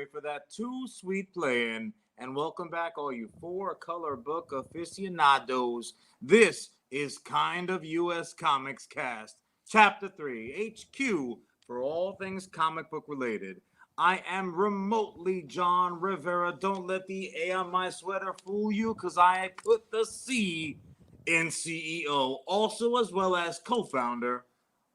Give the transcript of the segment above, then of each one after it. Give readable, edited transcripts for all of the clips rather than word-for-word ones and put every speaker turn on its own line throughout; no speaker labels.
wait for that too sweet playing. And welcome back, all you four-color book aficionados. This is Kind of US Comics Cast, Chapter 3, HQ, for all things comic book related. I am remotely John Rivera. Don't let the A on my sweater fool you, because I put the C in CEO, also as well as co-founder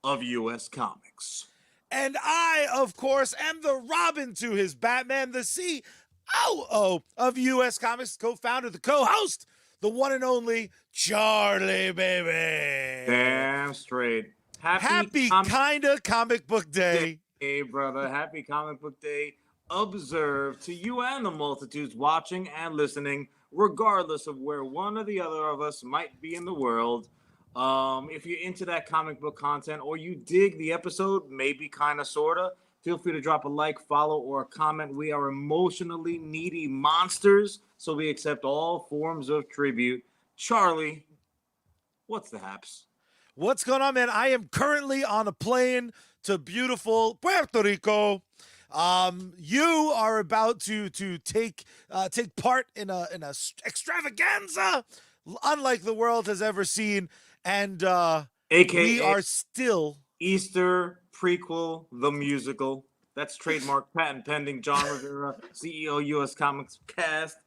of US Comics.
And I, of course, am the Robin to his Batman, the COO of US Comics, co-founder, the co-host, the one and only Charlie, baby.
Damn straight.
Happy kinda comic book day.
Hey, brother. Happy comic book day. Observed to you and the multitudes watching and listening, regardless of where one or the other of us might be in the world. If you're into that comic book content or you dig the episode, maybe kind of, sort of, feel free to drop a like, follow, or a comment. We are emotionally needy monsters, so we accept all forms of tribute. Charlie, what's the haps?
What's going on, man? I am currently on a plane to beautiful Puerto Rico. You are about to take part in a extravaganza unlike the world has ever seen, and
AKA
we are still
Easter prequel, the musical. That's trademark patent pending. John Rivera, CEO, US Comics Cast.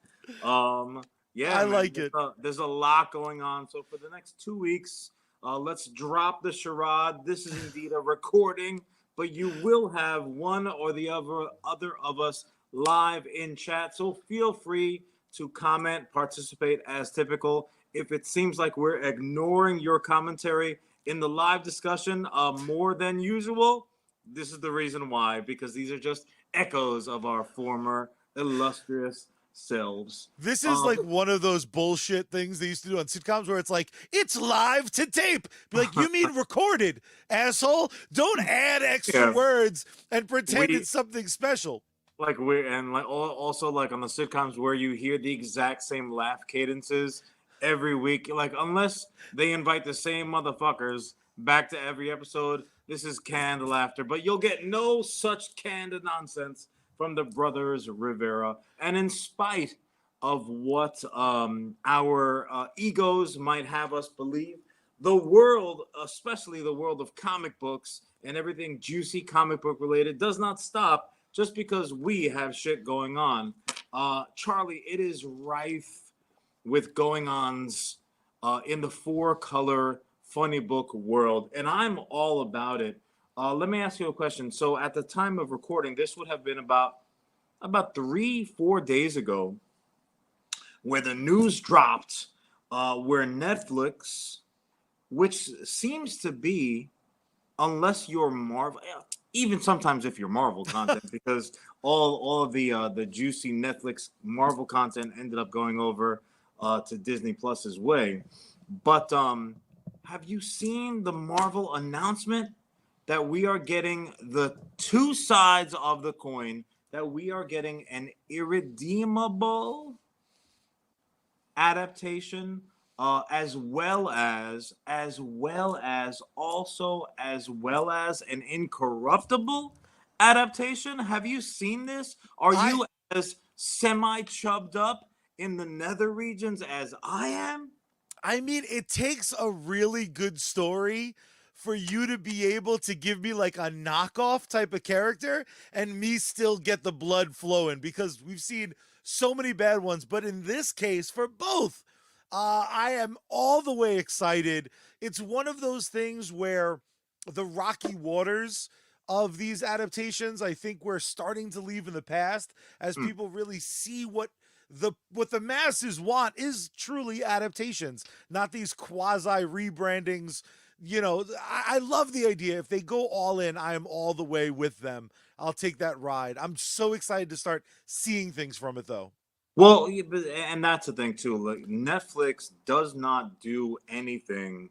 Yeah,
I
man,
like it.
There's a lot going on. So for the next 2 weeks, let's drop the charade. This is indeed a recording, but you will have one or the other of us live in chat. So feel free to comment, participate as typical. If it seems like we're ignoring your commentary in the live discussion more than usual, this is the reason why, because these are just echoes of our former illustrious selves.
This is like one of those bullshit things they used to do on sitcoms where it's like, it's live to tape. Be like, you mean recorded, asshole? Don't add extra words and pretend it's something special.
Like also like on the sitcoms where you hear the exact same laugh cadences every week. Like, unless they invite the same motherfuckers back to every episode, this is canned laughter. But you'll get no such canned nonsense from the Brothers Rivera. And in spite of what our egos might have us believe, the world, especially the world of comic books and everything juicy comic book related, does not stop just because we have shit going on. Charlie, it is rife with going-ons in the four-color funny book world, and I'm all about it. Let me ask you a question. So at the time of recording, this would have been about 3-4 days ago, where the news dropped, where Netflix, which seems to be, unless you're Marvel, even sometimes if you're Marvel content, because all of the juicy Netflix Marvel content ended up going over to Disney Plus's way. But have you seen the Marvel announcement that we are getting the two sides of the coin, that we are getting an Irredeemable adaptation, as well as an Incorruptible adaptation? Have you seen this? Are you as semi-chubbed up in the nether regions as I am?
I mean, it takes a really good story for you to be able to give me like a knockoff type of character and me still get the blood flowing, because we've seen so many bad ones. But in this case, for both, I am all the way excited. It's one of those things where the rocky waters of these adaptations, I think we're starting to leave in the past as people really see what the masses want is truly adaptations, not these quasi rebrandings. You know, I love the idea. If they go all in, I am all the way with them. I'll take that ride. I'm so excited to start seeing things from it, though.
Well, and that's the thing too. Like, Netflix does not do anything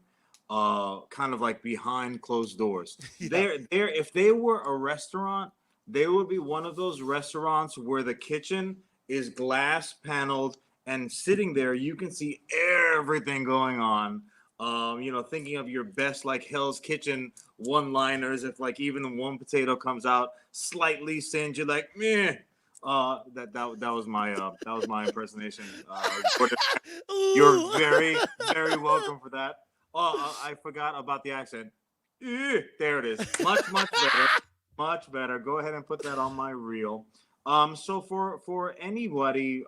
kind of like behind closed doors. They're if they were a restaurant, they would be one of those restaurants where the kitchen is glass paneled, and sitting there you can see everything going on. Thinking of your best like Hell's Kitchen one-liners. If like even one potato comes out slightly singed, you're like, meh. That was my impersonation. Jordan, you're
Ooh.
very welcome for that. Oh, I forgot about the accent. There it is. Much better. Much better. Go ahead and put that on my reel. So for anybody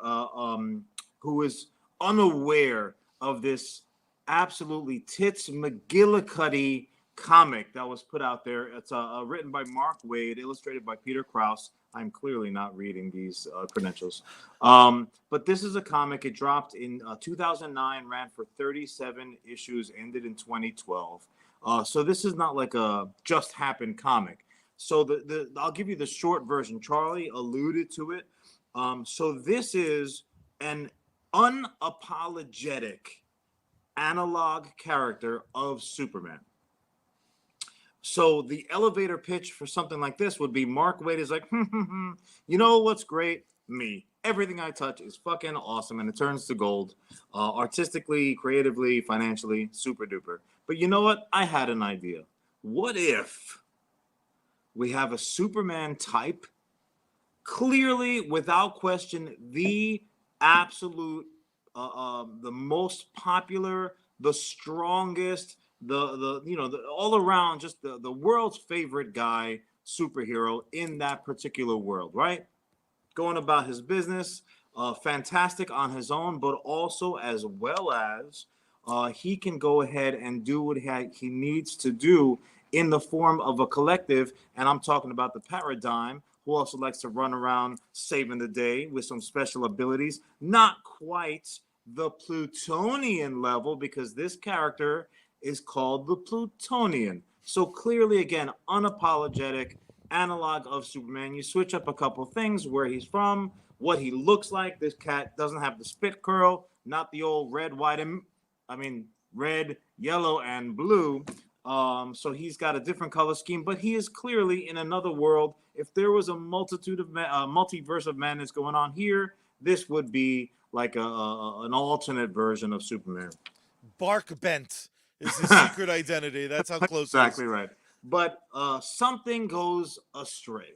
who is unaware of this absolutely tits McGillicuddy comic that was put out there, it's written by Mark Waid, illustrated by Peter Krause. I'm clearly not reading these credentials. But this is a comic. It dropped in 2009, ran for 37 issues, ended in 2012. So this is not like a just happened comic. So I'll give you the short version. Charlie alluded to it. So this is an unapologetic analog character of Superman. So the elevator pitch for something like this would be Mark Waid is like, you know what's great? Me. Everything I touch is fucking awesome, and it turns to gold. Artistically, creatively, financially, super duper. But you know what? I had an idea. What if we have a Superman type, clearly, without question, the absolute, the most popular, the strongest, the all around, just the world's favorite guy, superhero in that particular world, right? Going about his business, fantastic on his own, but also as well as he can go ahead and do what he needs to do in the form of a collective. And I'm talking about the Paradigm, who also likes to run around saving the day with some special abilities. Not quite the Plutonian level, because this character is called the Plutonian. So clearly, again, unapologetic analog of Superman. You switch up a couple things, where he's from, what he looks like. This cat doesn't have the spit curl, not the old red, white, and red, yellow, and blue. So he's got a different color scheme, but he is clearly in another world. If there was a multitude of multiverse of madness going on here, this would be like an alternate version of Superman.
Bark Bent is his secret identity. That's how close
Exactly
it is.
right. But something goes astray,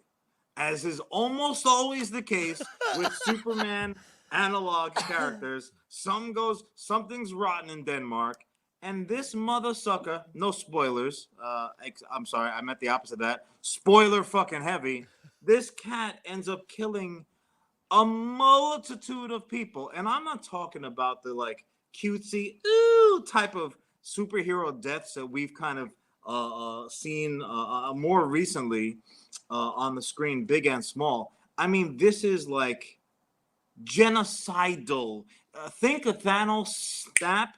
as is almost always the case with Superman analog characters. Something's rotten in Denmark, and this mother sucker, no spoilers. I'm sorry, I meant the opposite of that. Spoiler fucking heavy. This cat ends up killing a multitude of people, and I'm not talking about the like cutesy type of superhero deaths that we've kind of seen more recently on the screen, big and small. I mean, this is like genocidal. Think of Thanos snap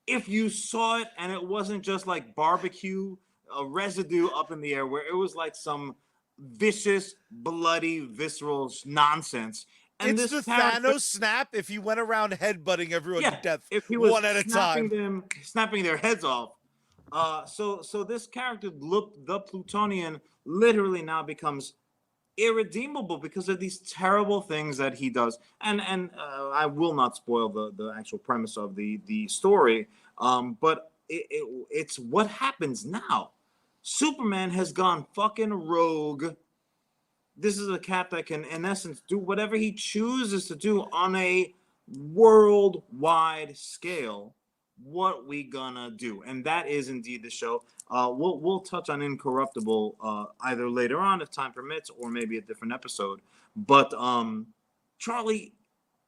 if you saw it and it wasn't just like barbecue residue up in the air, where it was like some vicious, bloody, visceral nonsense. And
It's
this
the
character,
Thanos snap if he went around headbutting everyone to
yeah,
death
if he was
one at a time.
snapping their heads off. So this character, the Plutonian, literally now becomes irredeemable because of these terrible things that he does. And I will not spoil the actual premise of the story. But it's what happens now. Superman has gone fucking rogue. This is a cat that can, in essence, do whatever he chooses to do on a worldwide scale. What we gonna do? And that is indeed the show. We'll touch on Incorruptible either later on if time permits, or maybe a different episode. But Charlie,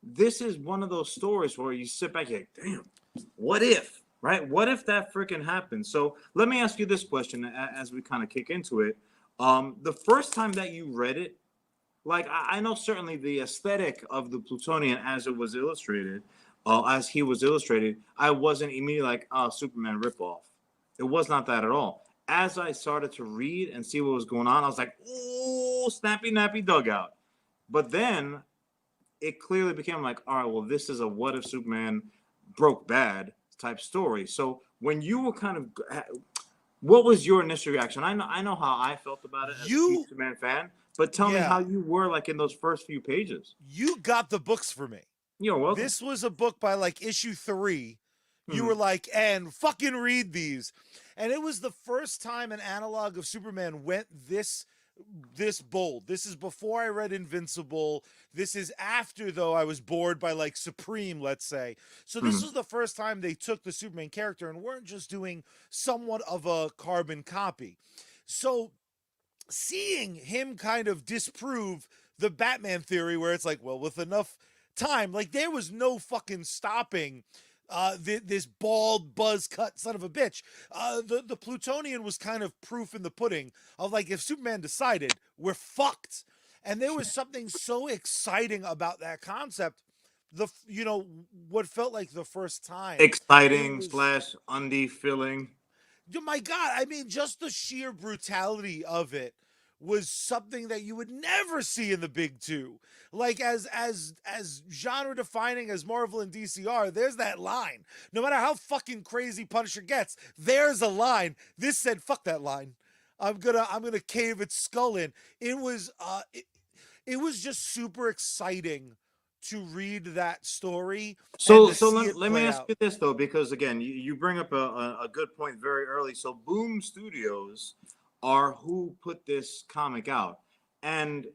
this is one of those stories where you sit back, you're like, damn, what if? Right? What if that freaking happens? So let me ask you this question as we kind of kick into it. The first time that you read it, like I know certainly the aesthetic of the Plutonian as it was illustrated, as he was illustrated, I wasn't immediately like, oh, Superman ripoff. It was not that at all. As I started to read and see what was going on, I was like, oh, snappy nappy dugout. But then it clearly became like, all right, well, this is a what if Superman broke bad type story. So when you were kind of, what was your initial reaction? I know how I felt about it as a huge Superman fan, but tell me how you were like in those first few pages.
You got the books for me.
You're welcome.
This was a book by like issue 3. You were like, and fucking read these. And it was the first time an analog of Superman went this this bold. This is before I read Invincible. This is after, though, I was bored by like Supreme, let's say. So this
Mhm.
was the first time they took the Superman character and weren't just doing somewhat of a carbon copy. So seeing him kind of disprove the Batman theory, where it's like, well, with enough time, like there was no fucking stopping this bald buzz cut son of a bitch. The Plutonian was kind of proof in the pudding of like, if Superman decided, we're fucked. And there was something so exciting about that concept. What felt like the first time it
Exciting
was,
slash undie filling.
my God, I mean, just the sheer brutality of it was something that you would never see in the big two. Like as genre defining as Marvel and DC are, there's that line. No matter how fucking crazy Punisher gets, there's a line. This said, fuck that line. I'm gonna cave its skull in. It was just super exciting to read that story and
So
to see it
let me
play
ask
out.
you this though, because again, you bring up a good point very early. So Boom Studios are who put this comic out, and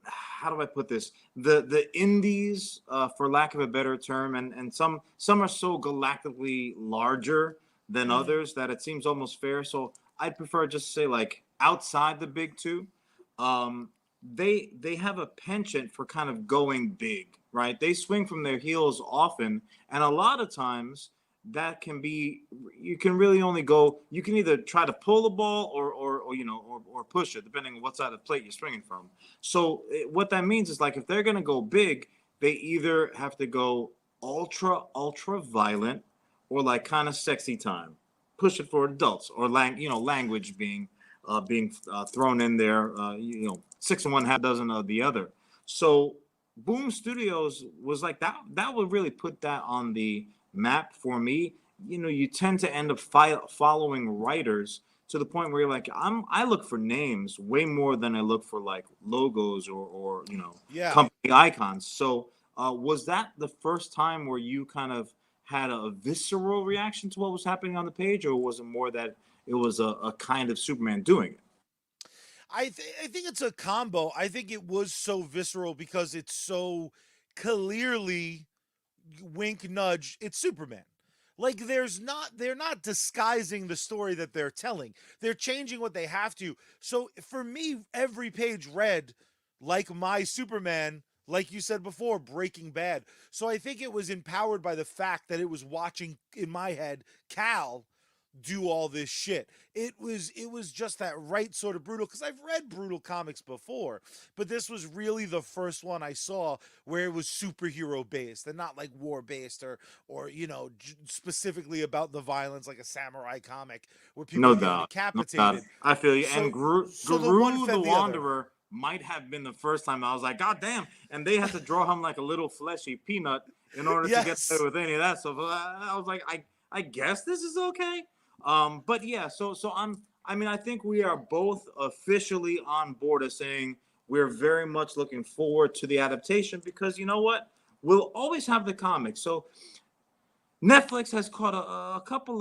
how do I put this? The indies, for lack of a better term, and some are so galactically larger than
Mhm.
others that it seems almost fair. So I'd prefer just to say like outside the big two, um, they have a penchant for kind of going big, right? They swing from their heels often, and a lot of times that can be, you can really only go, you can either try to pull the ball or or push it depending on what side of the plate you're swinging from. So what that means is like if they're going to go big, they either have to go ultra violent or like kind of sexy time, push it for adults, or language being thrown in there, 6 of one half dozen of the other. So Boom Studios was like that would really put that on the map for me. You tend to end up following writers to the point where you're like, I look for names way more than I look for like logos or
Yeah.
company icons. So was that the first time where you kind of had a visceral reaction to what was happening on the page, or was it more that it was a kind of Superman doing it?
I think it's a combo. I think it was so visceral because it's so clearly wink nudge. It's Superman. Like they're not disguising the story that they're telling. They're changing what they have to. So for me, every page read like my Superman, like you said before, Breaking Bad. So I think it was empowered by the fact that it was watching in my head Cal do all this shit. It was just that right sort of brutal, because I've read brutal comics before, but this was really the first one I saw where it was superhero based and not like war based or specifically about the violence like a samurai comic where people
No
are getting
doubt, no doubt.
decapitated.
I feel you. And
So so the one
Guru the
fed the other.
Wanderer might have been the first time I was like, God damn! And they had to draw him like a little fleshy peanut in order to get away
Yes.
with any of that stuff. I was like, I guess this is okay. But yeah, so I mean, I think we are both officially on board as saying we're very much looking forward to the adaptation because you know what? We'll always have the comics. So Netflix has caught a couple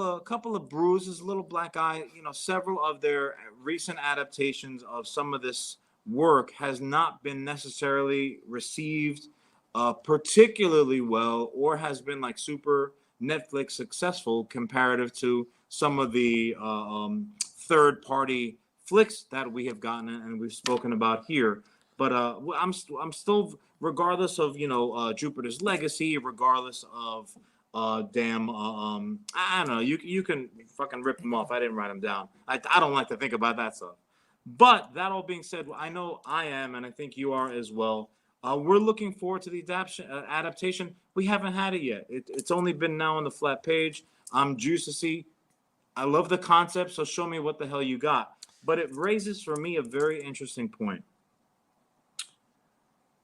of bruises, a little black eye. Several of their recent adaptations of some of this work has not been necessarily received particularly well, or has been like super Netflix successful comparative to some of the third party flicks that we have gotten and we've spoken about here. But I'm still, regardless of Jupiter's Legacy, regardless of damn I don't know, you can fucking rip them off. I didn't write them down. I don't like to think about that stuff. But that all being said, I know I am, and I think you are as well. We're looking forward to the adaptation. We haven't had it yet. It's only been now on the flat page. I'm juiced to see. I love the concept, so show me what the hell you got. But it raises for me a very interesting point.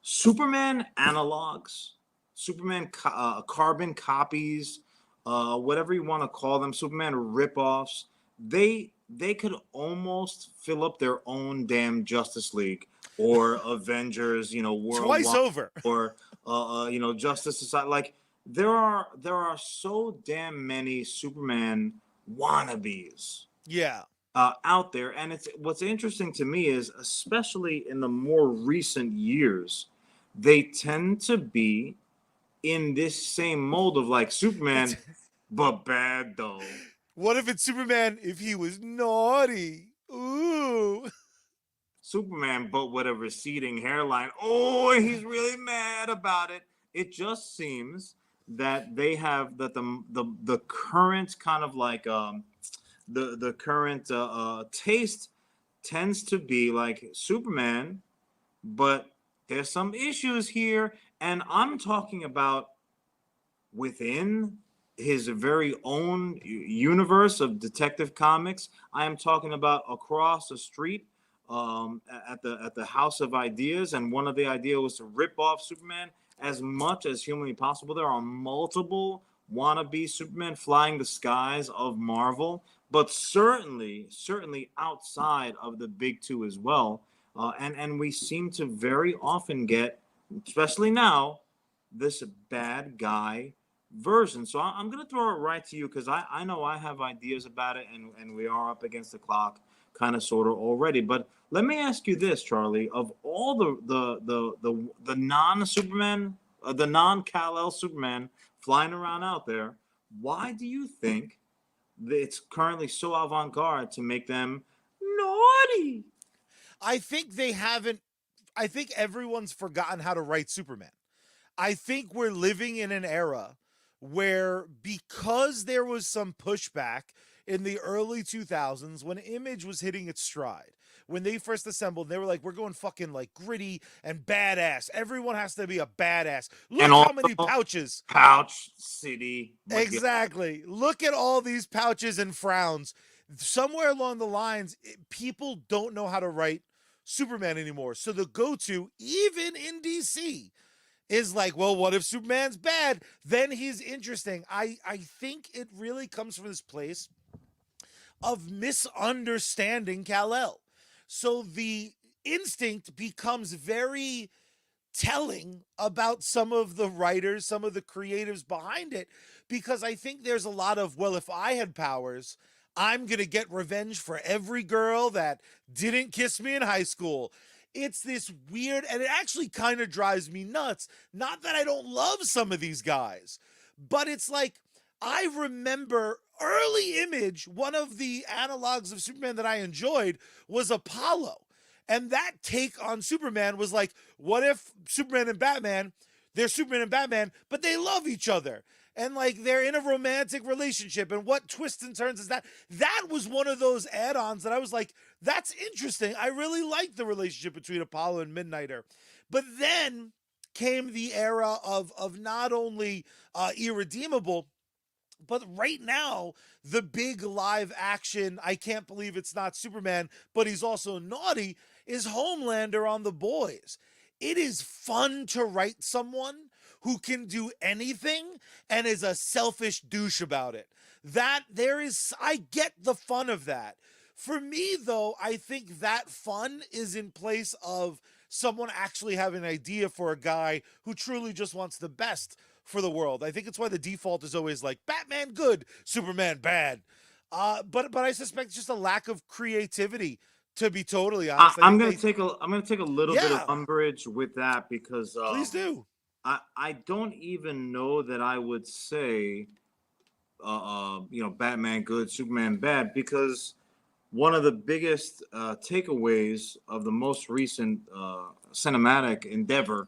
Superman analogs, Superman carbon copies, whatever you want to call them, Superman ripoffs. They could almost fill up their own damn Justice League or Avengers,
Twice
worldwide,
over.
or Justice Society. Like there are so damn many Superman wannabes.
Yeah.
out there. And it's what's interesting to me is, especially in the more recent years, they tend to be in this same mold of like
It's,
Superman, but bad though.
what if it's Superman if he was naughty? Ooh.
Superman, but with a receding hairline. Oh, he's really mad about it. It just seems that they have that the current kind of like the current taste tends to be like Superman, but there's some issues here, and I'm talking about within his very own universe of Detective Comics. I am talking about across the street at the House of Ideas, and one of the ideas was to rip off Superman as much as humanly possible. There are multiple wannabe Superman flying the skies of Marvel, but certainly outside of the big two as well. And we seem to very often get, especially now, this bad guy version. So I'm going to throw it right to you because I know I have ideas about it, and we are up against the clock kind of sort of already. But let me ask you this, Charlie. Of all the non-Superman, the non-Kal-El Superman flying around out there, why do you think that it's currently so avant-garde to make them naughty?
I think they haven't. I think everyone's forgotten how to write Superman. I think we're living in an era where, because there was some pushback in the early 2000s when Image was hitting its stride, when they first assembled, they were like, we're going fucking like gritty and badass. Everyone has to be a badass. Look
And
how many
also
pouches.
Pouch City.
Exactly. Look at all these pouches and frowns. Somewhere along the lines, people don't know how to write Superman anymore. So the go-to, even in DC, is like, well, what if Superman's bad? Then he's interesting. I think it really comes from this place of misunderstanding Kal-El. So the instinct becomes very telling about some of the writers, some of the creatives behind it, because I think there's a lot of, well, if I had powers, I'm going to get revenge for every girl that didn't kiss me in high school. It's this weird, and it actually kind of drives me nuts. Not that I don't love some of these guys, but it's like, I remember early Image, one of the analogs of Superman that I enjoyed was Apollo. And that take on Superman was like, what if Superman and Batman, they're Superman and Batman, but they love each other? And like they're in a romantic relationship. And what twists and turns is that? That was one of those add-ons that I was like, that's interesting. I really like the relationship between Apollo and Midnighter. But then came the era of not only Irredeemable, but right now, the big live action, I can't believe it's not Superman, but he's also naughty, is Homelander on The Boys. It is fun to write someone who can do anything and is a selfish douche about it. I get the fun of that. For me, though, I think that fun is in place of someone actually having an idea for a guy who truly just wants the best for the world. I think it's why the default is always like Batman good, Superman bad. But I suspect it's just a lack of creativity. To be totally honest,
I'm gonna take a little bit of
yeah,
umbrage with that because
please do.
I don't even know that I would say Batman good, Superman bad, because one of the biggest takeaways of the most recent cinematic endeavor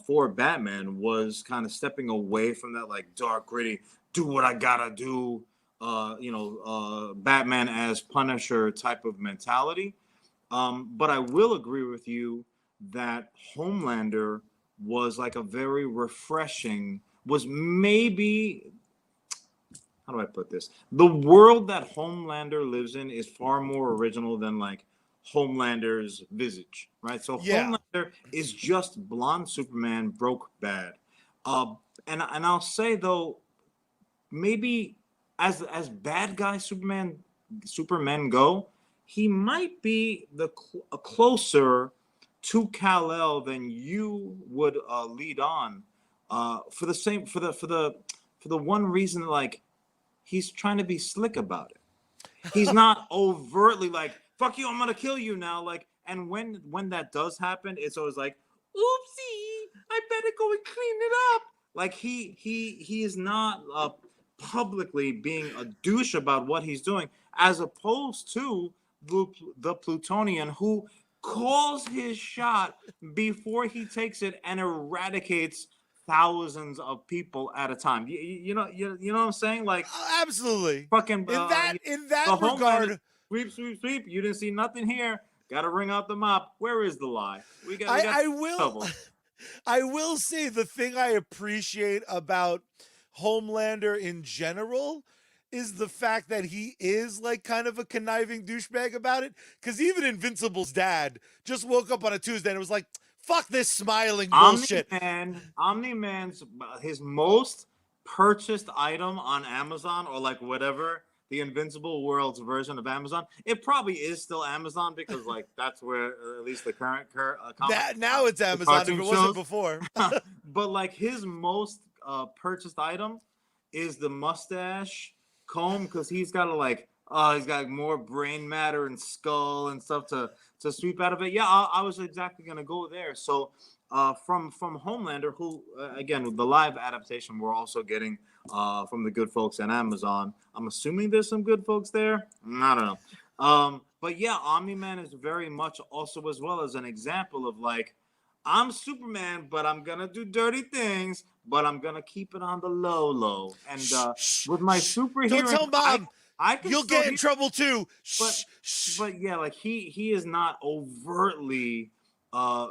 for Batman was kind of stepping away from that like dark, gritty, do what I gotta do, Batman as Punisher type of mentality. But I will agree with you that Homelander was like a very refreshing, was maybe, how do I put this? The world that Homelander lives in is far more original than like Homelander's visage, right? So
Yeah,
Homelander is just blonde Superman broke bad. And I'll say though, maybe as bad guy Superman go, he might be closer to Kal-El than you would lead on. For the one reason, like he's trying to be slick about it. He's not overtly like, fuck you, I'm gonna kill you now. Like, and when that does happen, it's always like, oopsie, I better go and clean it up. Like he is not publicly being a douche about what he's doing, as opposed to the Plutonian, who calls his shot before he takes it and eradicates thousands of people at a time. You know what I'm saying? Like,
Absolutely.
fucking
In that
the homeland is
regard,
sweep, sweep, sweep. You didn't see nothing here. Got to ring out the mop. Where is the lie? We got
I will
trouble.
I will say the thing I appreciate about Homelander in general is the fact that he is like kind of a conniving douchebag about it. Because even Invincible's dad just woke up on a Tuesday and was like, fuck this smiling bullshit.
Omni-Man's his most purchased item on Amazon, or like whatever, the Invincible World's version of Amazon. It probably is still Amazon, because like that's where at least the current
That now it's Amazon if it wasn't before.
But like his most purchased item is the mustache comb, because he's got he's got more brain matter and skull and stuff to sweep out of it. Yeah, I was exactly gonna go there. So from Homelander, who again, with the live adaptation we're also getting from the good folks at Amazon. I'm assuming there's some good folks there. I don't know. But yeah, Omni-Man is very much also as well as an example of like, I'm Superman, but I'm gonna do dirty things, but I'm gonna keep it on the low. And with my superhero,
don't tell mom.
I can
You'll get in trouble too.
But yeah, like he is not overtly a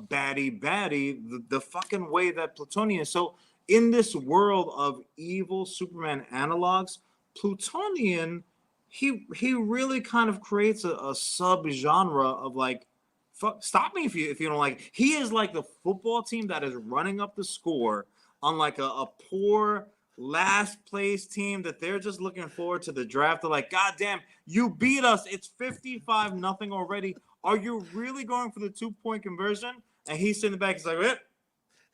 baddie the fucking way that Plutonian is. So in this world of evil Superman analogs, Plutonian, he really kind of creates a sub genre of like, fuck, stop me if you don't like it. He is like the football team that is running up the score on like a poor last place team that they're just looking forward to the draft. They're like, God damn, you beat us. It's 55-0 already. Are you really going for the 2-point conversion? And he's sitting back. He's like, eh,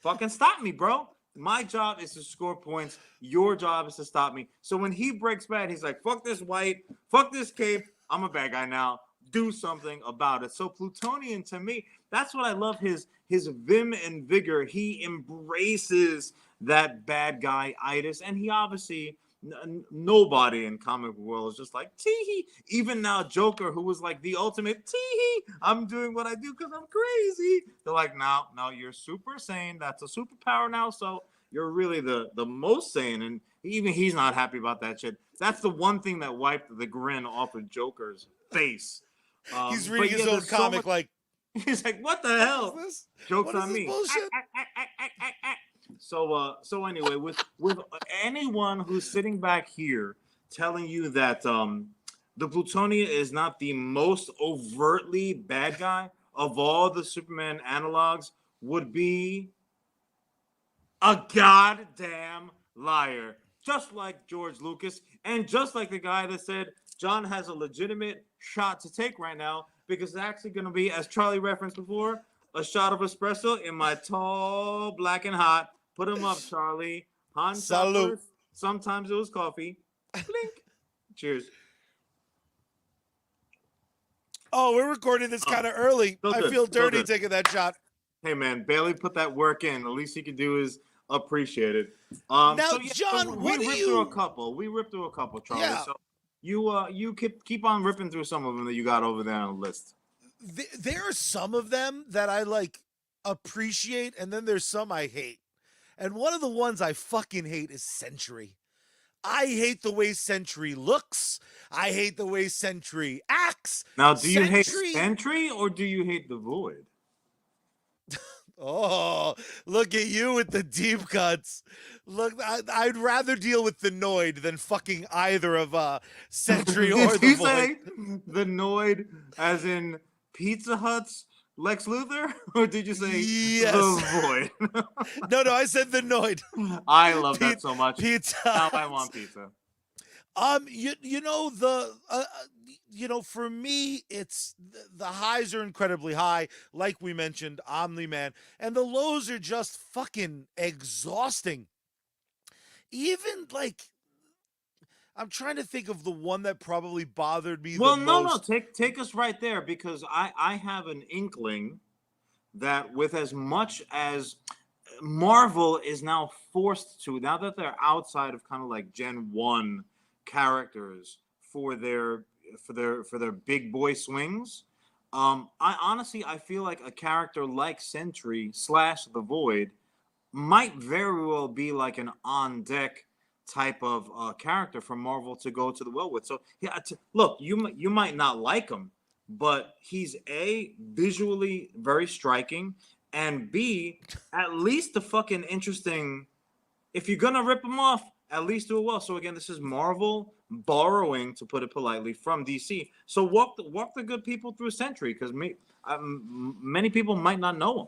fucking stop me, bro. My job is to score points. Your job is to stop me. So when he breaks bad, he's like, fuck this white, fuck this cape. I'm a bad guy now. Do something about it. So Plutonian, to me, that's what I love, his vim and vigor. He embraces that bad guy itis, and he obviously nobody in comic world is just like tee. Even now Joker, who was like the ultimate tee, I'm doing what I do because I'm crazy. They're like, no, you're super sane. That's a superpower now, so you're really the most sane. And even he's not happy about that shit. That's the one thing that wiped the grin off of Joker's face.
He's reading his own comic like,
he's like, what the hell? Joke's on me.
Bullshit?
So anyway, with anyone who's sitting back here telling you that the Plutonian is not the most overtly bad guy of all the Superman analogs, would be a goddamn liar. Just like George Lucas, and just like the guy that said John has a legitimate shot to take right now, because it's actually going to be, as Charlie referenced before, a shot of espresso in my tall, black and hot. Put him up, Charlie. Han Salute. Sometimes it was coffee. Blink. Cheers.
Oh, we're recording this kind of early. I feel dirty taking that shot.
Hey, man, Bailey put that work in. The least he could do is appreciate it.
Now, John,
we ripped through a couple. We ripped through a couple, Charlie.
Yeah.
So you keep on ripping through some of them that you got over there on the list.
There are some of them that I like appreciate, and then there's some I hate. And one of the ones I fucking hate is Sentry. I hate the way Sentry looks. I hate the way Sentry acts.
Now, do you hate Sentry or do you hate the Void?
Oh, look at you with the deep cuts. Look, I'd rather deal with the Noid than fucking either of Sentry or the Void.
Say the Noid as in Pizza Hut's Lex Luthor, or did you say
yes.
the Void?
No, I said the Noid.
I love that so much.
Pizza.
Now I want pizza.
For me, it's the highs are incredibly high, like we mentioned, Omni-Man, and the lows are just fucking exhausting. Even like, I'm trying to think of the one that probably bothered me the
Well, no,
most.
take us right there because I have an inkling that with as much as Marvel is now forced to, now that they're outside of kind of like Gen 1 characters for their big boy swings. I honestly I feel like a character like Sentry slash the Void might very well be like an on deck type of character for Marvel to go to the well with. So yeah, look, you might not like him, but he's a visually very striking, and B at least a fucking interesting. If you're gonna rip him off, at least do it well. So again, this is Marvel borrowing, to put it politely, from DC. So walk the good people through a century because many people might not know him.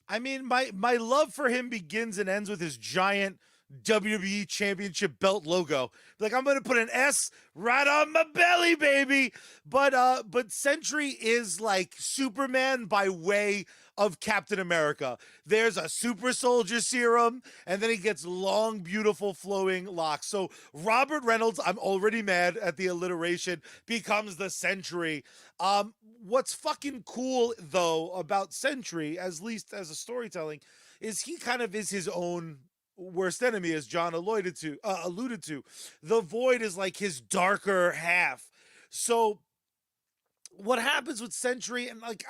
I mean, my love for him begins and ends with his giant WWE Championship belt logo. Like, I'm gonna put an S right on my belly, baby. But Sentry is like Superman by way of Captain America. There's a super soldier serum, and then he gets long, beautiful, flowing locks. So Robert Reynolds, I'm already mad at the alliteration, becomes the Sentry. What's fucking cool though about Sentry, as least as a storytelling, is he kind of is his own worst enemy, as John alluded to. The Void is like his darker half. So what happens with Sentry, and like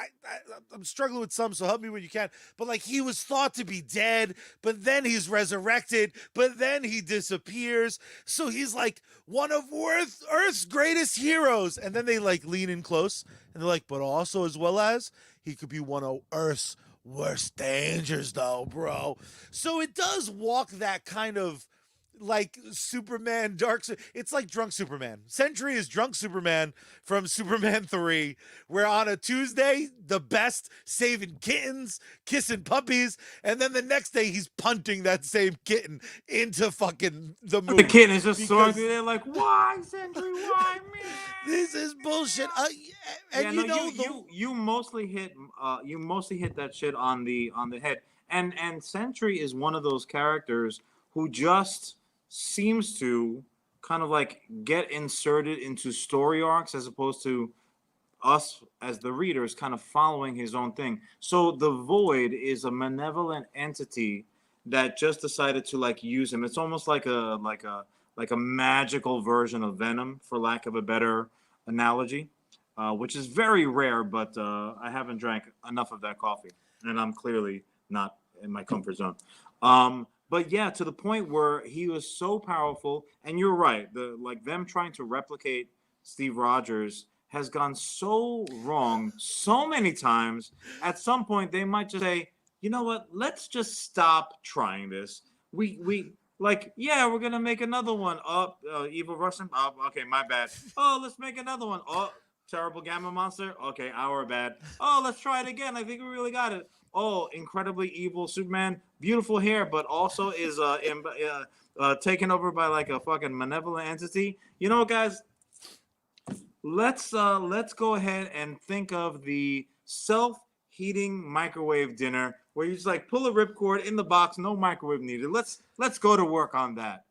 I'm struggling with some, so help me when you can. But like he was thought to be dead, but then he's resurrected, but then he disappears. So he's like one of Earth's greatest heroes, and then they like lean in close, and they're like, but also as well as he could be one of Earth's worst dangers, though, bro. So it does walk that kind of like Superman it's like drunk Superman. Sentry is drunk Superman from Superman 3, where on a Tuesday, the best saving kittens, kissing puppies, and then the next day he's punting that same kitten into fucking the moon.
The kid is just soaring through there like, why, Sentry? Why, man?
This is bullshit. And
Yeah,
you
no,
know
you mostly hit that shit on the head. And Sentry is one of those characters who just seems to kind of like get inserted into story arcs as opposed to us as the readers kind of following his own thing. So the Void is a malevolent entity that just decided to like use him. It's almost like a magical version of Venom, for lack of a better analogy, which is very rare. But I haven't drank enough of that coffee, and I'm clearly not in my comfort zone. But yeah, to the point where he was so powerful, and you're right, them trying to replicate Steve Rogers has gone so wrong so many times. At some point, they might just say, you know what? Let's just stop trying this. We like, yeah, we're gonna make another one. Oh, evil Russian. Oh, okay, my bad. Oh, let's make another one. Oh, terrible gamma monster. Okay, our bad. Oh, let's try it again. I think we really got it. Oh, incredibly evil Superman, beautiful hair, but also is taken over by like a fucking malevolent entity. You know what, guys? Let's go ahead and think of the self-heating microwave dinner where you just like pull a ripcord in the box, no microwave needed. Let's go to work on that.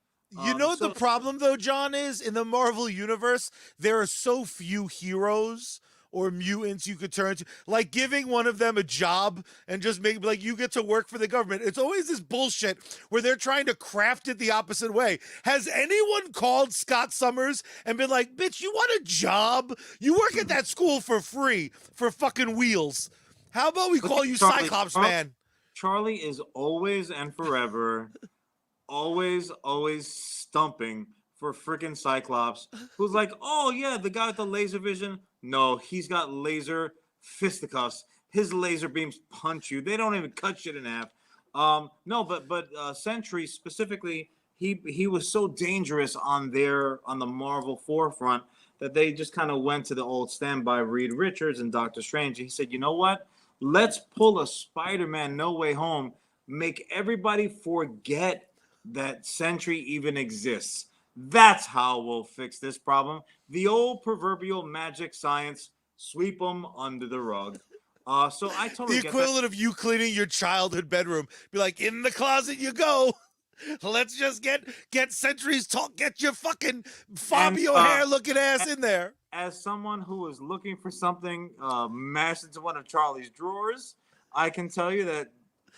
You know what the problem though, John, is in the Marvel universe, there are so few heroes or mutants you could turn to. Like giving one of them a job and just make like you get to work for the government. It's always this bullshit where they're trying to craft it the opposite way. Has anyone called Scott Summers and been like, bitch, you want a job? You work at that school for free for fucking wheels. How about we call you Cyclops, man?
Charlie is always and forever always stumping for freaking Cyclops, who's like, oh yeah, the guy with the laser vision. No, he's got laser fisticuffs. His laser beams punch you. They don't even cut shit in half. No, but Sentry specifically, he was so dangerous on the Marvel forefront that they just kind of went to the old standby Reed Richards and Doctor Strange. He said, you know what? Let's pull a Spider-Man No Way Home. Make everybody forget that Sentry even exists. That's how we'll fix this problem. The old proverbial magic science, sweep them under the rug. So I totally
the
get
equivalent
that.
of you cleaning your childhood bedroom. Be like, in the closet you go. Let's just get Century's talk. Get your fucking
And
Fabio hair looking ass in there.
as someone who is looking for something mashed into one of Charlie's drawers, I can tell you that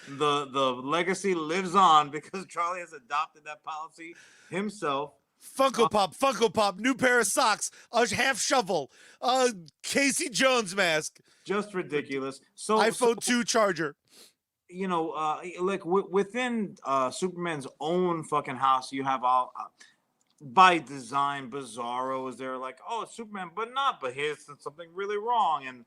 the legacy lives on because Charlie has adopted that policy himself.
Funko Pop, new pair of socks, a half shovel, Casey Jones mask,
Just ridiculous. So
iPhone 2 charger.
you know, like within Superman's own fucking house, you have all by design Bizarro is there, like, oh, it's Superman, but not, but here's something really wrong. And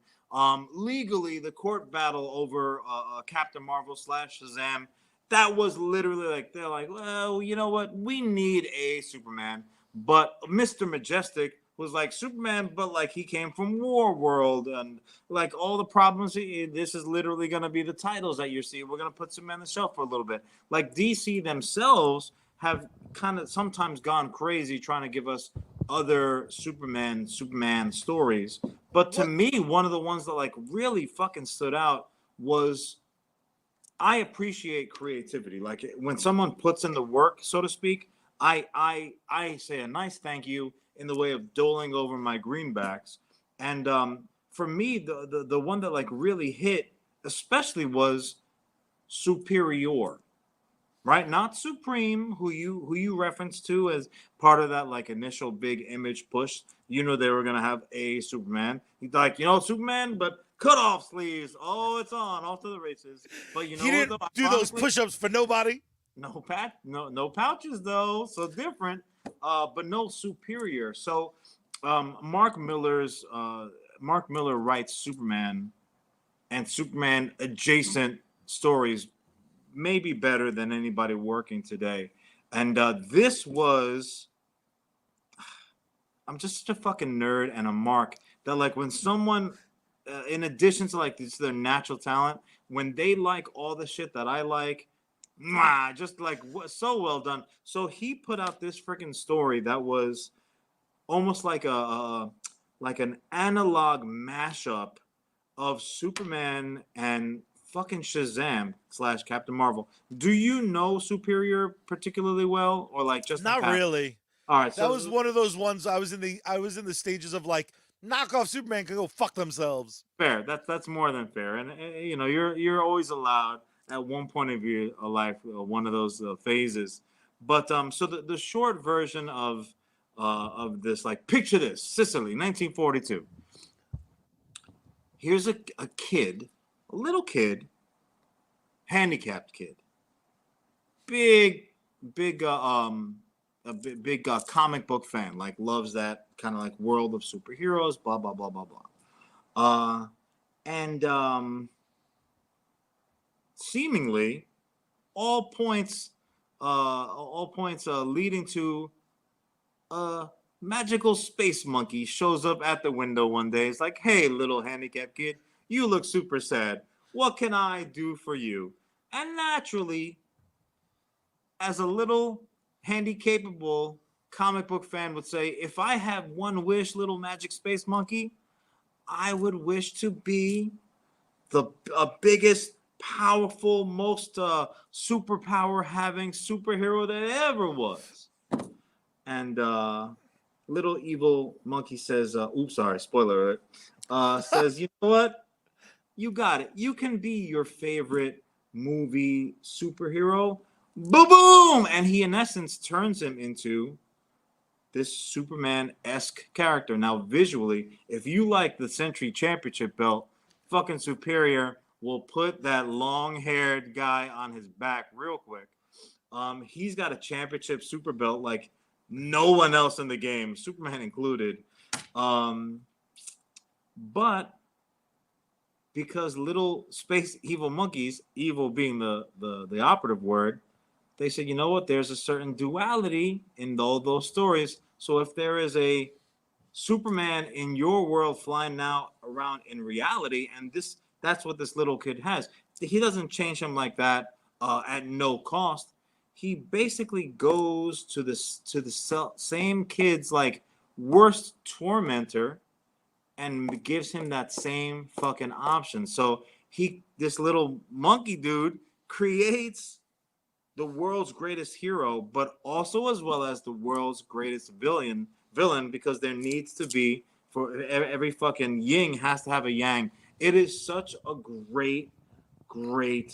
legally, the court battle over Captain Marvel / Shazam, that was literally like, they're like, well, you know what, we need a Superman, but Mr. Majestic was like Superman, but like he came from War World, and like all the problems. This is literally going to be the titles that you see. We're going to put Superman on the shelf for a little bit. Like DC themselves have kind of sometimes gone crazy trying to give us other Superman stories. But to me, one of the ones that like really fucking stood out was, I appreciate creativity. Like when someone puts in the work, so to speak, I say a nice thank you in the way of doling over my greenbacks. And for me, the one that like really hit, especially, was Superior, right? Not Supreme, who you referenced to as part of that like initial big Image push. You know they were gonna have a Superman. He's like, you know, Superman, but cut off sleeves. Oh, it's on, off to the races. But you know,
He didn't do those push-ups for nobody.
No pouches though, so different. But no Superior. So Mark Miller writes Superman and Superman adjacent stories maybe better than anybody working today. And this was, I'm just such a fucking nerd and a mark that like when someone, in addition to like this their natural talent, when they like all the shit that I like, just like so well done. So he put out this freaking story that was almost like an analog mashup of Superman and fucking Shazam / Captain Marvel. Do you know Superior particularly well, or like just
Not really.
All right,
That was one of those ones I was in the stages of like, knockoff Superman can go fuck themselves.
fair. That's more than fair, and you know you're always allowed at one point of your life one of those phases. But so the short version of this, like, picture this: Sicily, 1942. Here's a kid, a little kid, handicapped kid, big a big comic book fan, like loves that kind of like world of superheroes, blah blah blah blah blah. And seemingly all points leading to a magical space monkey shows up at the window one day. It's like, hey, little handicapped kid, you look super sad. What can I do for you? And naturally, as a little handy-capable comic book fan would say, if I have one wish, little magic space monkey, I would wish to be the biggest, powerful, most superpower having superhero that ever was. And little evil monkey says, oops, sorry, spoiler alert, says, you know what? You got it. You can be your favorite movie superhero. Boom, boom! And he, in essence, turns him into this Superman-esque character. Now, visually, if you like the Century Championship belt, fucking Superior will put that long-haired guy on his back real quick. He's got a championship super belt like no one else in the game, Superman included. But because little space evil monkeys, evil being the operative word, they said, you know what? There's a certain duality in all those stories. So if there is a Superman in your world flying now around in reality, and that's what this little kid has. He doesn't change him like that at no cost. He basically goes to the same kid's like worst tormentor and gives him that same fucking option. So this little monkey dude creates the world's greatest hero, but also as well as the world's greatest villain, because there needs to be, for every fucking yin has to have a yang. It is such a great story.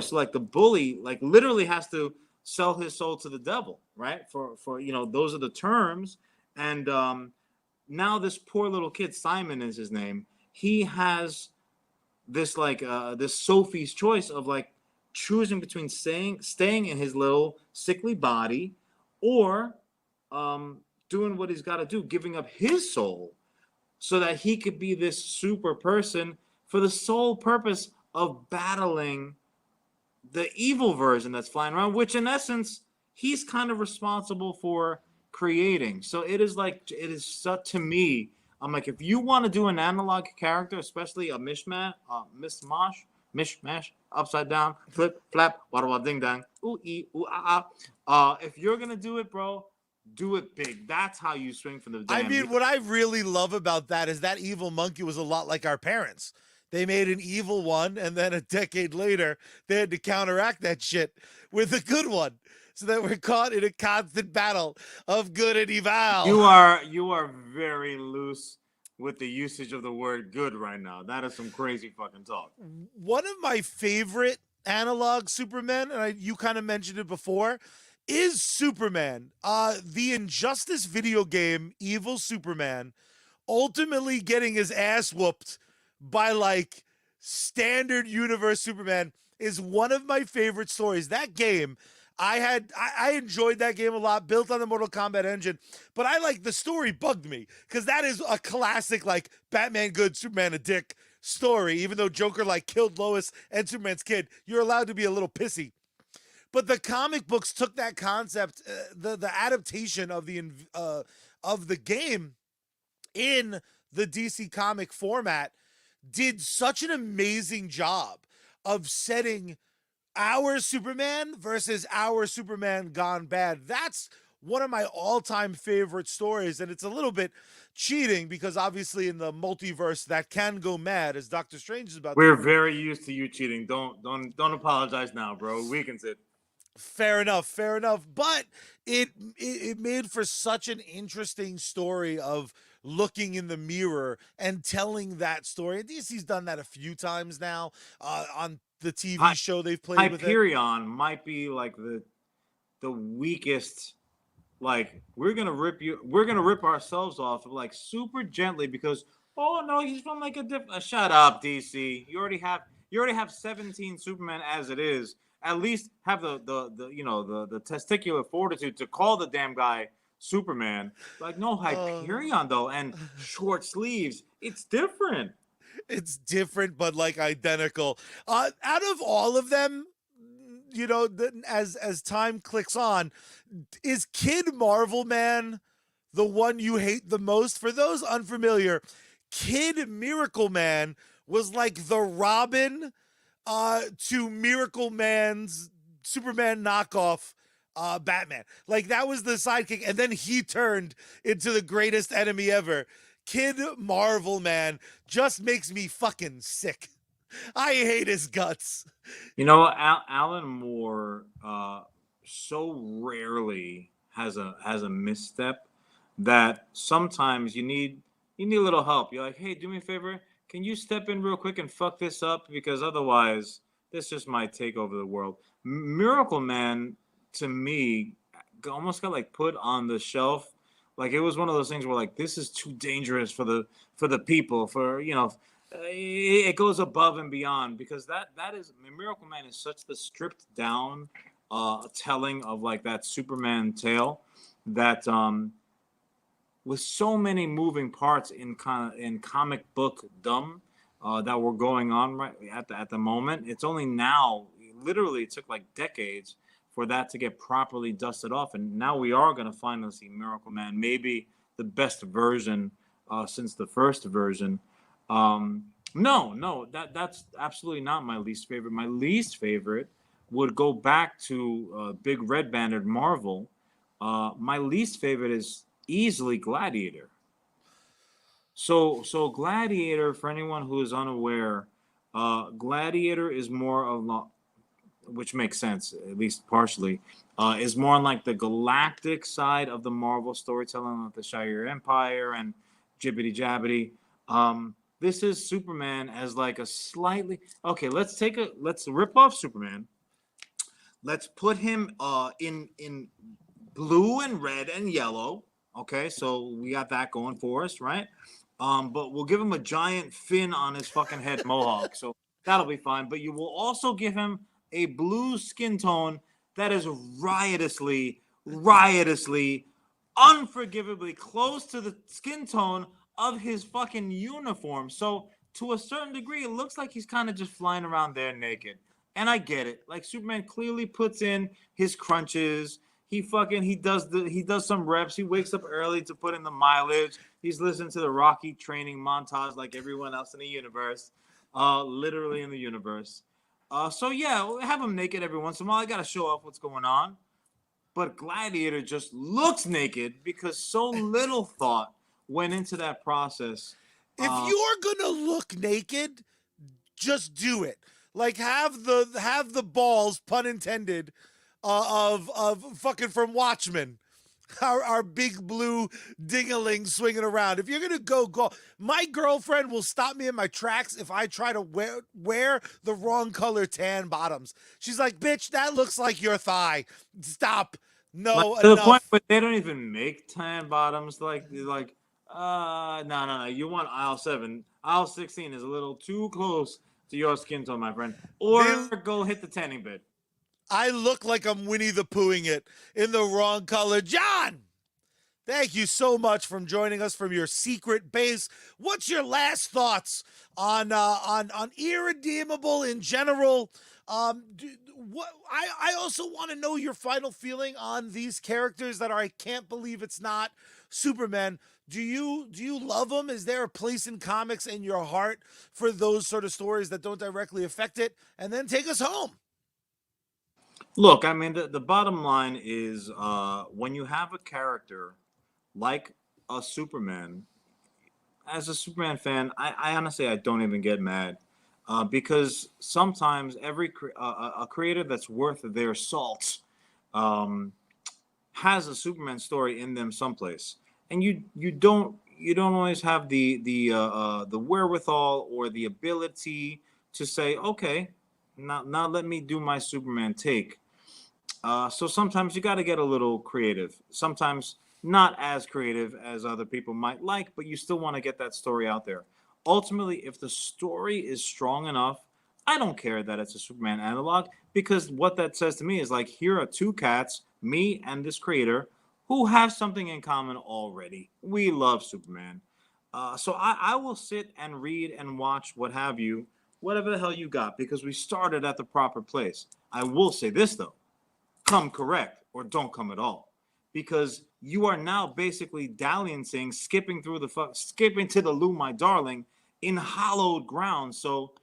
So like the bully like literally has to sell his soul to the devil, right? For those are the terms. And now this poor little kid, Simon is his name, he has this like this Sophie's choice of like choosing between staying in his little sickly body, or doing what he's got to do, giving up his soul so that he could be this super person for the sole purpose of battling the evil version that's flying around, which in essence he's kind of responsible for creating. So it is like, it is such, to me, I'm like, if you want to do an analog character, especially a mishmash, upside down, flip, flap, wada wada ding dang, ooh ee, ooh ah ah. If you're gonna do it, bro, do it big. That's how you swing from the damn.
I mean, what I really love about that is that evil monkey was a lot like our parents. They made an evil one, and then a decade later, they had to counteract that shit with a good one. So that we're caught in a constant battle of good and evil.
You are very loose with the usage of the word good right now. That is some crazy fucking talk.
One of my favorite analog Supermen, and you kind of mentioned it before, is Superman. The Injustice video game, Evil Superman, ultimately getting his ass whooped by like standard universe Superman is one of my favorite stories. That game, I enjoyed that game a lot, built on the Mortal Kombat engine, but I like the story bugged me because that is a classic like Batman good, Superman a dick story. Even though Joker like killed Lois and Superman's kid, you're allowed to be a little pissy. But the comic books took that concept, the adaptation of the game in the DC comic format did such an amazing job of setting our Superman versus our Superman gone bad. That's one of my all-time favorite stories, and it's a little bit cheating because obviously in the multiverse that can go mad, as Doctor Strange is about.
We're very used to you cheating. Don't apologize now, bro. Weakens it.
Fair enough. But it made for such an interesting story of looking in the mirror and telling that story. And DC's done that a few times now on the TV show they've played with it.
Hyperion might be like the weakest. Like we're gonna rip ourselves off like super gently because oh no, he's from like a different. Shut up, DC. You already have 17 Superman as it is. At least have the testicular fortitude to call the damn guy Superman. Like no Hyperion though, and short sleeves. It's different.
It's different, but like identical. Out of all of them, as time clicks on, is Kid Marvel Man the one you hate the most? For those unfamiliar, Kid Miracle Man was like the Robin to Miracle Man's Superman knockoff Batman. Like that was the sidekick, and then he turned into the greatest enemy ever. Kid Marvel Man just makes me fucking sick. I hate his guts.
Alan Moore so rarely has a misstep that sometimes you need a little help. You're like, hey, do me a favor. Can you step in real quick and fuck this up? Because otherwise, this just might take over the world. Miracle Man, to me, almost got like put on the shelf. Like it was one of those things where like this is too dangerous for the people. It goes above and beyond because that is Miracle Man is such the stripped down telling of like that Superman tale that with so many moving parts in comic book dumb that were going on right at the moment. It's only now, literally, it took like decades for that to get properly dusted off, and now we are going to finally see Miracle Man, maybe the best version since the first version. That's absolutely not my least favorite. My least favorite would go back to Big Red Banner Marvel. My least favorite is easily Gladiator. So Gladiator, for anyone who is unaware, Gladiator is more of which makes sense, at least partially, is more on like the galactic side of the Marvel storytelling, with the Shire Empire and jibbity jabbity. This is Superman as like a slightly okay. Let's rip off Superman. Let's put him in blue and red and yellow. Okay, so we got that going for us, right? But we'll give him a giant fin on his fucking head mohawk, so that'll be fine. But you will also give him a blue skin tone that is riotously, unforgivably close to the skin tone of his fucking uniform. So to a certain degree, it looks like he's kind of just flying around there naked. And I get it. Like Superman clearly puts in his crunches. He does some reps. He wakes up early to put in the mileage. He's listening to the Rocky training montage like everyone else in the universe. Literally in the universe. So yeah, have him naked every once in a while. I gotta show off what's going on. But Gladiator just looks naked because so little thought went into that process.
If you're gonna look naked, just do it. Like have the balls, pun intended, of fucking from Watchmen. Our big blue dingaling swinging around. If you're gonna go, my girlfriend will stop me in my tracks if I try to wear the wrong color tan bottoms. She's like, "Bitch, that looks like your thigh. Stop." No,
like, to
enough.
the point where they don't even make tan bottoms. No. You want aisle 7. Aisle 16 is a little too close to your skin tone, my friend. Or go hit the tanning bed.
I look like I'm Winnie the Poohing it in the wrong color. John, thank you so much for joining us from your secret base. What's your last thoughts on Irredeemable in general? I also want to know your final feeling on these characters that are, I can't believe it's not Superman. Do you love them? Is there a place in comics in your heart for those sort of stories that don't directly affect it? And then take us home.
Look, I mean, the bottom line is when you have a character like a Superman, as a Superman fan, I honestly, I don't even get mad because sometimes a creator that's worth their salt has a Superman story in them someplace, and you don't always have the wherewithal or the ability to say, okay, now let me do my Superman take. So sometimes you got to get a little creative. Sometimes not as creative as other people might like, but you still want to get that story out there. Ultimately, if the story is strong enough, I don't care that it's a Superman analog, because what that says to me is like, here are two cats, me and this creator, who have something in common already. We love Superman. So I will sit and read and watch what have you, whatever the hell you got, because we started at the proper place. I will say this, though. Come correct or don't come at all, because you are now basically dalliancing, skipping to the loo, my darling, in hallowed ground. So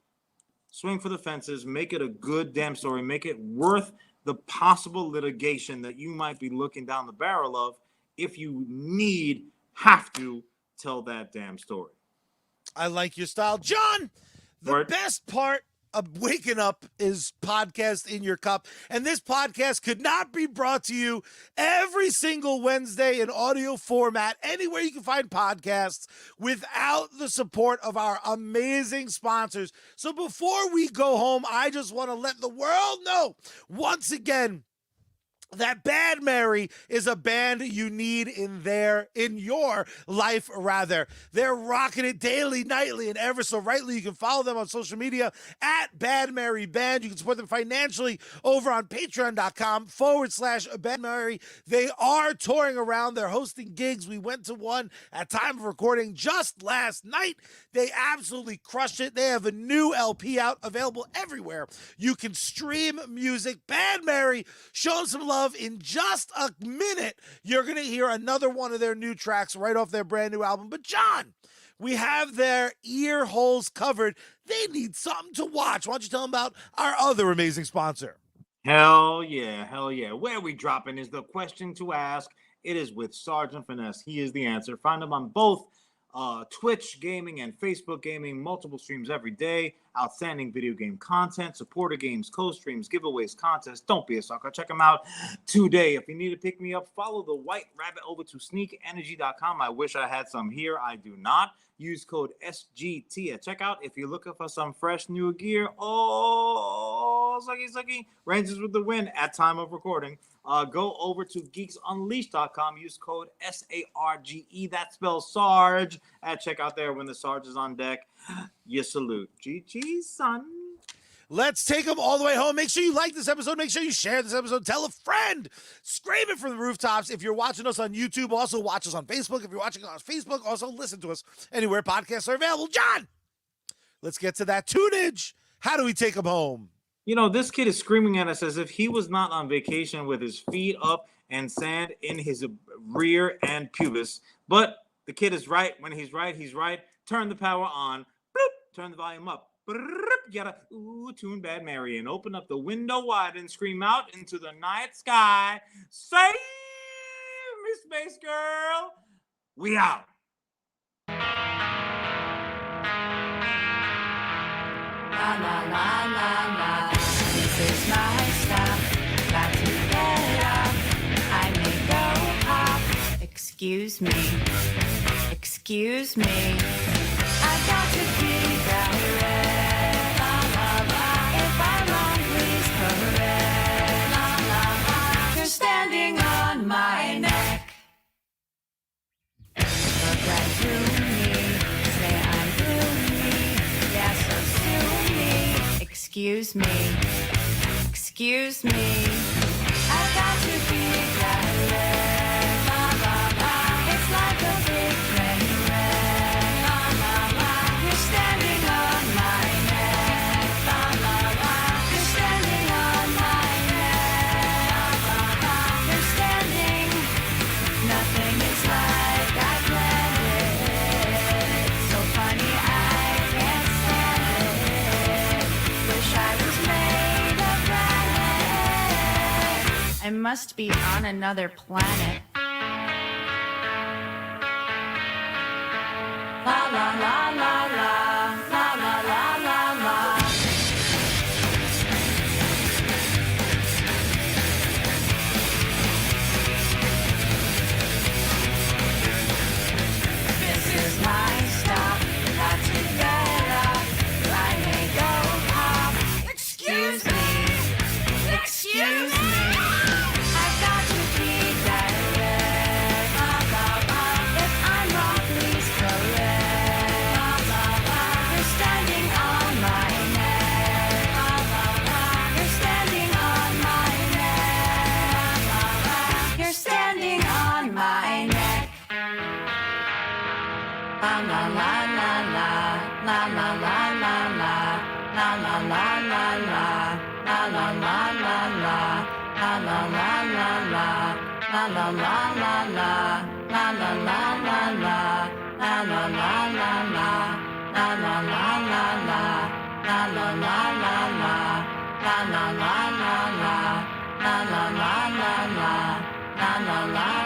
swing for the fences, make it a good damn story, make it worth the possible litigation that you might be looking down the barrel of if you have to tell that damn story.
I like your style, John. The best part of waking up is podcast in your cup, and this podcast could not be brought to you every single Wednesday in audio format anywhere you can find podcasts without the support of our amazing sponsors. So before we go home, I just want to let the world know once again that Bad Mary is a band you need in your life, rather. They're rocking it daily, nightly, and ever so rightly. You can follow them on social media at Bad Mary Band. You can support them financially over on patreon.com/Bad Mary. They are touring around. They're hosting gigs. We went to one at time of recording just last night. They absolutely crushed it. They have a new LP out, available everywhere you can stream music. Bad Mary, show them some love. In just a minute, you're going to hear another one of their new tracks right off their brand new album. But John, we have their ear holes covered. They need something to watch. Why don't you tell them about our other amazing sponsor?
Hell yeah. Where we dropping is the question to ask. It is with Sergeant Finesse. He is the answer. Find him on both Twitch gaming and Facebook gaming, multiple streams every day, outstanding video game content, supporter games, co-streams, giveaways, contests. Don't be a sucker. Check them out today. If you need to pick me up, follow the White Rabbit over to sneakenergy.com. I wish I had some here. I do not. Use code SGT at checkout if you're looking for some fresh new gear. Oh, sucky. Rangers with the win at time of recording. Go over to geeksunleashed.com. Use code SARGE. That spells Sarge at checkout there. When the Sarge is on deck, you salute. GG, son.
Let's take them all the way home. Make sure you like this episode. Make sure you share this episode. Tell a friend. Scream it from the rooftops. If you're watching us on YouTube, also watch us on Facebook. If you're watching us on Facebook, also listen to us anywhere podcasts are available. John, let's get to that tunage. How do we take them home?
You know, this kid is screaming at us as if he was not on vacation with his feet up and sand in his rear and pubis. But the kid is right. When he's right, he's right. Turn the power on. Bloop. Turn the volume up. You gotta tune Bad Mary and open up the window wide and scream out into the night sky. Save me, Space Girl. We out.
La la la la la. This is my stuff. Got to get up. I may go pop. Excuse me. Excuse me. I got to be direct. La la la. If I'm wrong, please correct. La la la. You're standing on my neck. Look right through me. Say I'm gloomy. Yeah, so sue me. Excuse me. Excuse me. I got to be direct. La la la. It's like a big train wreck. La la la. You're standing on my neck. La la la. You're standing on my neck. La la la. You're standing. Nothing is like I planned it. So funny I can't stand it. Wish I was made of granite. I must be on another planet. La la la la la. La la la la la. This is my stop. Got to get up. I may go pop. Excuse me. Excuse me. I got to be direct. La la la. If I'm wrong, please correct. La la la. You're standing on my neck. La la la. You're standing on my neck. La la la. You're standing on my neck. La la la la la. La la la la la. La la la la la. La la la la la. La la la la la. La la la la la. La la la la la. La la la la la. La la la la la. La la la la la. La la la la la. La la la la la. La la la